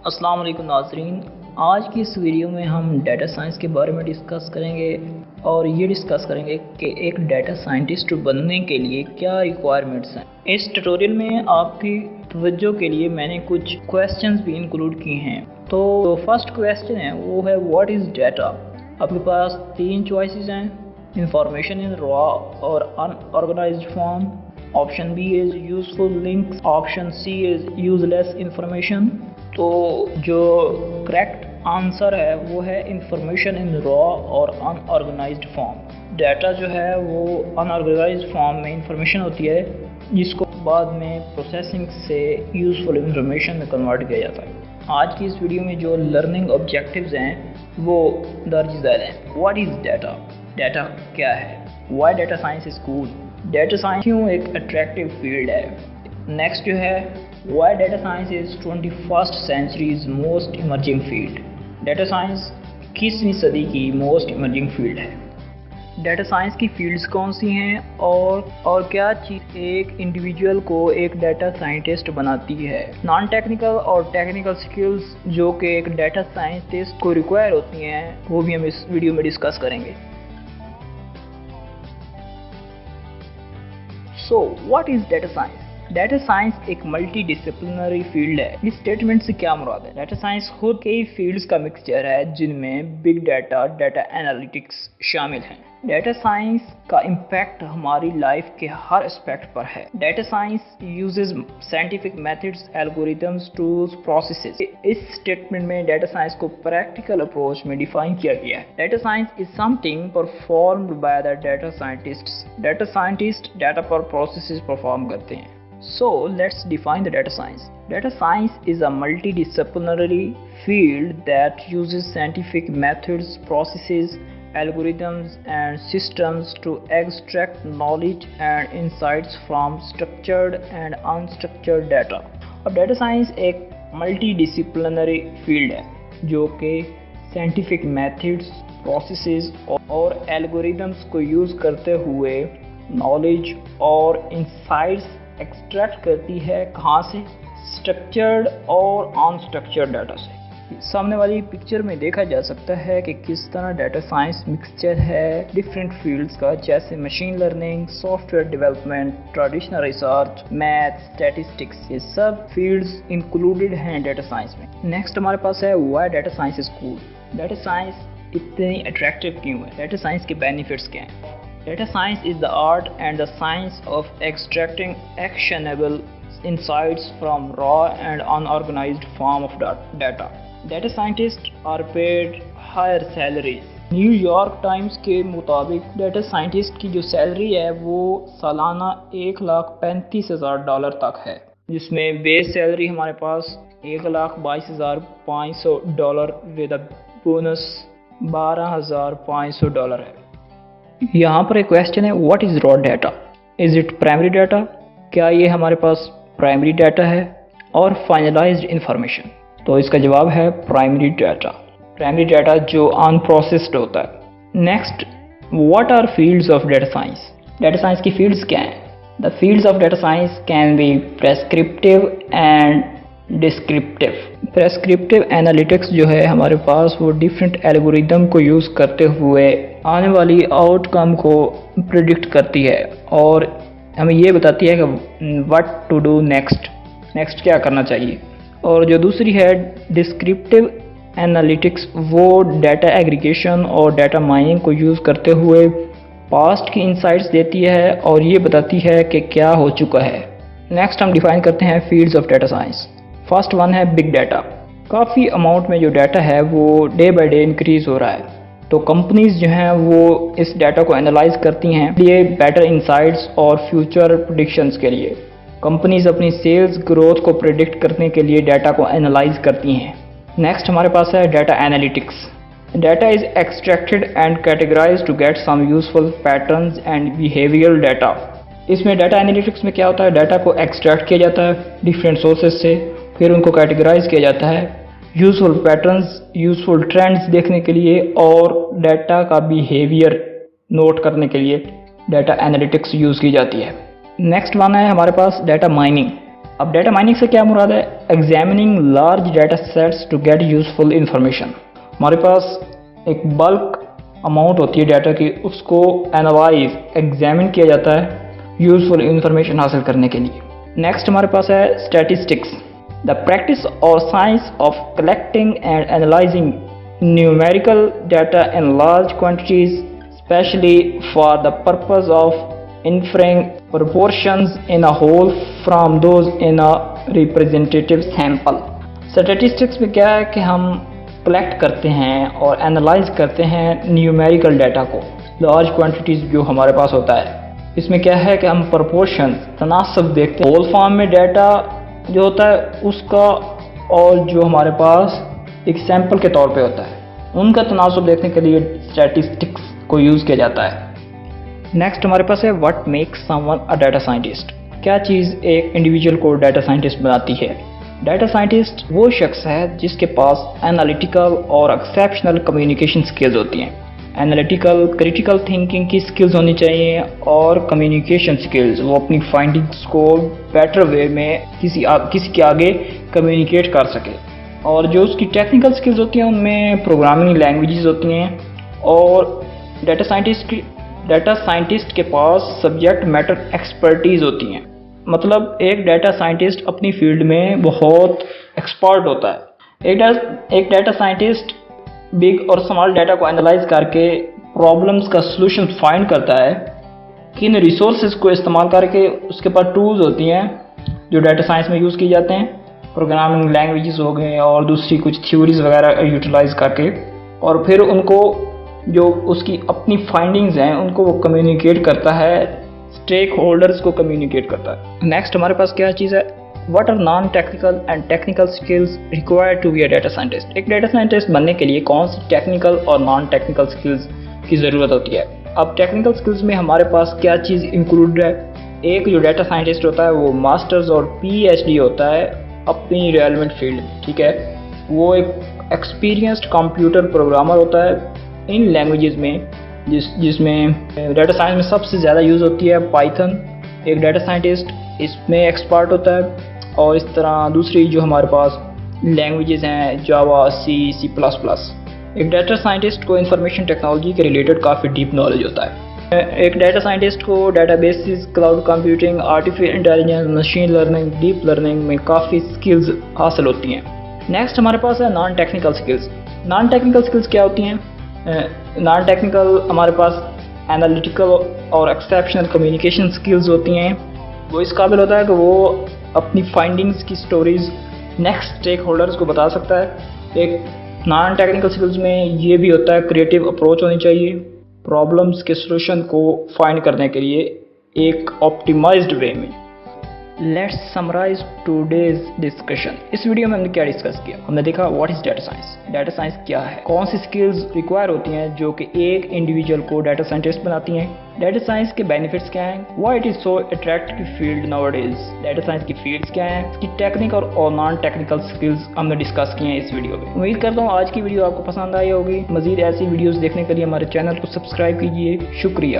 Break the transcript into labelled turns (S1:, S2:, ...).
S1: السلام علیکم ناظرین، آج کی اس ویڈیو میں ہم ڈیٹا سائنس کے بارے میں ڈسکس کریں گے اور یہ ڈسکس کریں گے کہ ایک ڈیٹا سائنٹسٹ بننے کے لیے کیا ریکوائرمنٹس ہیں۔ اس ٹیوٹوریل میں آپ کی توجہ کے لیے میں نے کچھ کویسچنز بھی انکلوڈ کیے ہیں۔ تو فرسٹ کویسچن ہے وہ ہے واٹ از ڈیٹا۔ آپ کے پاس 3 چوائسز ہیں، انفارمیشن ان را اور unorganized form, option B is useful links, option C is useless information. تو جو کریکٹ آنسر ہے وہ ہے انفارمیشن ان را اور ان آرگنائزڈ فارم۔ ڈیٹا جو ہے وہ ان آرگنائزڈ فارم میں انفارمیشن ہوتی ہے جس کو بعد میں پروسیسنگ سے یوزفل انفارمیشن میں کنورٹ کیا جاتا ہے۔ آج کی اس ویڈیو میں جو لرننگ آبجیکٹیوز ہیں وہ درج ذیل ہیں۔ What is data? ڈیٹا کیا ہے؟ Why data science is cool? Data science کیوں ایک اٹریکٹیو فیلڈ ہے؟ نیکسٹ جو ہے why data science is 21st century's most emerging field. Data science 21ویں صدی کی موسٹ ایمرجنگ فیلڈ ہے۔ ڈیٹا سائنس کی فیلڈز کون سی ہیں اور کیا چیز ایک انڈیویجول کو ایک ڈیٹا سائنٹسٹ بناتی ہے؟ نان ٹیکنیکل اور ٹیکنیکل سکلز جو کہ ایک ڈیٹا سائنٹسٹ کو ریکوائر ہوتی ہیں وہ بھی ہم اس ویڈیو میں ڈسکس کریں گے۔ So what is data science? Data science ایک ملٹی ڈسپلنری فیلڈ ہے۔ اس اسٹیٹمنٹ سے کیا مراد ہے؟ ڈیٹا سائنس خود کئی فیلڈز کا مکسچر ہے جن میں بگ ڈیٹا، ڈیٹا انالیٹکس شامل ہیں۔ ڈیٹا سائنس کا امپیکٹ ہماری لائف کے ہر اسپیکٹ پر ہے۔ Data science uses scientific methods, algorithms, tools, processes. اس اسٹیٹمنٹ میں ڈیٹا سائنس کو پریکٹیکل اپروچ میں ڈیفائن کیا گیا ہے۔ Data science is something performed by the data scientist. Data scientist data پر پروسیسز پرفارم کرتے ہیں۔ So let's define the data science. Data science is a multidisciplinary field that uses scientific methods, processes, algorithms and systems to extract knowledge and insights from structured and unstructured data. اب data science ایک multi disciplinary field ہے جو کہ scientific methods, processes اور algorithms کو use کرتے ہوئے knowledge اور انسائٹس ایکسٹریکٹ کرتی ہے۔ کہاں سے؟ اسٹرکچرڈ اور ان اسٹرکچرڈ ڈیٹا سے۔ سامنے والی پکچر میں دیکھا جا سکتا ہے کہ کس طرح ڈیٹا سائنس مکسچر ہے ڈفرینٹ فیلڈز کا، جیسے machine learning, soft where development, traditional research, math, statistics. یہ سب فیلڈز انکلوڈڈ ہیں ڈیٹا سائنس میں۔ نیکسٹ ہمارے پاس ہے why data science is cool. Data science اتنی اٹریکٹیو کیوں ہے؟ ڈیٹا سائنس کے بینیفٹس کیا ہیں؟ Data science is the art and the science of extracting actionable insights from raw and unorganized form of data. Data scientists are paid higher salaries. New York Times کے مطابق data scientist کی جو salary ہے وہ سالانہ $1,35,000 تک ہے، جس میں بیس سیلری ہمارے پاس $1,22,500 ود بونس $12,500 ہے۔ یہاں پر ایک کویسچن ہے what is raw data? Is it primary data? کیا یہ ہمارے پاس پرائمری ڈیٹا ہے؟ اور فائنلائزڈ انفارمیشن؟ تو اس کا جواب ہے پرائمری ڈیٹا۔ پرائمری ڈیٹا جو ان پروسیسڈ ہوتا ہے۔ Next, what are fields of data science? Data science کی فیلڈز کیا ہیں؟ The fields of data science can be prescriptive and descriptive. Prescriptive analytics جو ہے ہمارے پاس وہ ڈفرینٹ الگوریدم کو یوز کرتے ہوئے آنے والی آؤٹ کم کو پریڈکٹ کرتی ہے اور ہمیں یہ بتاتی ہے کہ واٹ ٹو ڈو نیکسٹ کیا کرنا چاہیے۔ اور جو دوسری ہے ڈسکرپٹیو انالیٹکس، وہ ڈیٹا ایگریگیشن اور ڈیٹا مائننگ کو یوز کرتے ہوئے پاسٹ کی انسائٹس دیتی ہے اور یہ بتاتی ہے کہ کیا ہو چکا ہے۔ نیکسٹ ہم ڈیفائن کرتے ہیں fields of data science. First one ہے بگ ڈیٹا۔ کافی اماؤنٹ میں جو ڈیٹا ہے وہ ڈے بائی ڈے انکریز ہو رہا ہے، تو کمپنیز جو ہیں وہ اس ڈیٹا کو انالائز کرتی ہیں یہ بیٹر انسائٹس اور فیوچر پریڈکشنز کے لیے۔ کمپنیز اپنی سیلز گروتھ کو پریڈکٹ کرنے کے لیے ڈیٹا کو انالائز کرتی ہیں۔ نیکسٹ ہمارے پاس ہے data analytics. Data is extracted and categorized to get some useful patterns and behavioural data. اس میں ڈیٹا انالیٹکس میں کیا ہوتا ہے؟ ڈیٹا کو ایکسٹریکٹ کیا جاتا ہے ڈفرینٹ سورسز سے، پھر ان کو کیٹیگرائز کیا جاتا ہے یوزفل پیٹرنز، یوزفل ٹرینڈز دیکھنے کے لیے اور ڈیٹا کا بیہیویئر نوٹ کرنے کے لیے ڈیٹا انالیٹکس یوز کی جاتی ہے۔ نیکسٹ ون ہے ہمارے پاس ڈیٹا مائننگ۔ اب ڈیٹا مائننگ سے کیا مراد ہے؟ Examining large data sets to get useful information. ہمارے پاس ایک بلک اماؤنٹ ہوتی ہے ڈیٹا کی، اس کو اینالائز ایگزامن کیا جاتا ہے یوزفل انفارمیشن حاصل کرنے کے لیے. نیکسٹ ہمارے پاس ہے اسٹیٹسٹکس، دا پریکٹس اور science of collecting and analysing numerical data in large quantities, especially for the purpose of inferring proportions in a whole from those in a representative sample. Statistics میں کیا ہے کہ ہم collect کرتے ہیں اور analyse کرتے ہیں نیومیریکل ڈیٹا کو، لارج کوانٹیٹیز جو ہمارے پاس ہوتا ہے. اس میں کیا ہے کہ ہم پرپورشن، تناسب دیکھتے ہیں ہول فارم میں ڈیٹا جو ہوتا ہے اس کا اور جو ہمارے پاس ایک سیمپل کے طور پہ ہوتا ہے، ان کا تناسب دیکھنے کے لیے اسٹیٹسٹکس کو یوز کیا جاتا ہے. نیکسٹ ہمارے پاس ہے what makes some one a data scientist. کیا چیز ایک انڈیویجول کو ڈیٹا سائنٹسٹ بناتی ہے؟ ڈیٹا سائنٹسٹ وہ شخص ہے جس کے پاس انالیٹیکل اور ایکسیپشنل کمیونیکیشن سکلز ہوتی ہیں. انالیٹیکل کریٹیکل تھنکنگ کی سکلز ہونی چاہیے اور کمیونیکیشن سکلز، وہ اپنی فائنڈنگز کو بیٹر وے میں کسی کے آگے کمیونیکیٹ کر سکے. اور جو اس کی ٹیکنیکل سکلز ہوتی ہیں ان میں پروگرامنگ لینگویجز ہوتی ہیں. اور ڈیٹا سائنٹسٹ کے پاس سبجیکٹ میٹر ایکسپرٹیز ہوتی ہیں. مطلب ایک ڈیٹا سائنٹسٹ اپنی فیلڈ میں بہت ایکسپرٹ ہوتا ہے. ایک ڈیٹا سائنٹسٹ بگ اور اسمال ڈیٹا کو انالائز کر کے پرابلمس کا سلوشن فائنڈ کرتا ہے. کن ریسورسز کو استعمال کر کے اس کے پاس ٹولز ہوتی ہیں جو ڈیٹا سائنس میں یوز کی جاتے ہیں، پروگرامنگ لینگویجز ہو گئے اور دوسری کچھ تھیوریز وغیرہ یوٹیلائز کر کے، اور پھر ان کو جو اس کی اپنی فائنڈنگز ہیں ان کو وہ کمیونیکیٹ کرتا ہے، اسٹیک ہولڈرز کو کمیونیکیٹ کرتا ہے. نیکسٹ ہمارے پاس کیا چیز ہے؟ What are non technical and technical skills required to be a data scientist. ایک ڈیٹا سائنٹسٹ بننے کے لیے کون سی ٹیکنیکل اور نان ٹیکنیکل اسکلز کی ضرورت ہوتی ہے؟ اب ٹیکنیکل اسکلز میں ہمارے پاس کیا چیز انکلوڈ ہے؟ ایک جو ڈیٹا سائنٹسٹ ہوتا ہے وہ ماسٹرز اور PhD ہوتا ہے اپنی ریلیونٹ فیلڈ میں، ٹھیک ہے. وہ ایک ایکسپیرینسڈ کمپیوٹر پروگرامر ہوتا ہے ان لینگویجز میں، جس میں ڈیٹا سائنس میں سب سے زیادہ یوز ہوتی ہے پائتھن. ایک ڈیٹا سائنٹسٹ اس میں ایکسپرٹ ہوتا ہے. اور اس طرح دوسری جو ہمارے پاس لینگویجز ہیں جاوا، C++. ایک ڈیٹا سائنٹسٹ کو انفارمیشن ٹیکنالوجی کے ریلیٹڈ کافی ڈیپ نالج ہوتا ہے. ایک ڈیٹا سائنٹسٹ کو databases, cloud computing, artificial intelligence, machine learning, deep learning میں کافی سکلز حاصل ہوتی ہیں. نیکسٹ ہمارے پاس ہے non technical skills. Non technical skills کیا ہوتی ہیں؟ نان ٹیکنیکل ہمارے پاس انالیٹیکل اور ایکسیپشنل کمیونیکیشن سکلز ہوتی ہیں. وہ اس قابل ہوتا ہے کہ وہ اپنی فائنڈنگز کی سٹوریز نیکسٹ اسٹیک ہولڈرز کو بتا سکتا ہے. ایک نان ٹیکنیکل سکلز میں یہ بھی ہوتا ہے کریٹیو اپروچ ہونی چاہیے پرابلمس کے سلوشن کو فائنڈ کرنے کے لیے ایک آپٹیمائزڈ وے میں. Let's summarise today's discussion. اس ویڈیو میں ہم نے کیا ڈسکس کیا؟ ہم نے دیکھا what is data science. Data science کیا ہے، کون سی سکلز ریکوائر ہوتی ہیں جو کہ ایک انڈیویجول کو ڈیٹا سائنٹسٹ بناتی ہیں. ڈیٹا سائنس کے بینیفٹس کیا ہیں، why it is so attractive field nowadays. Data science کی فیلڈس کیا ہیں، اس کی ٹیکنیکل اور نان ٹیکنیکل سکلز ہم نے ڈسکس کیے ہیں اس ویڈیو میں. امید کرتا ہوں آج کی ویڈیو آپ کو پسند آئی ہوگی. مزید ایسی ویڈیوز دیکھنے کے لیے ہمارے چینل کو سبسکرائب کیجیے. شکریہ.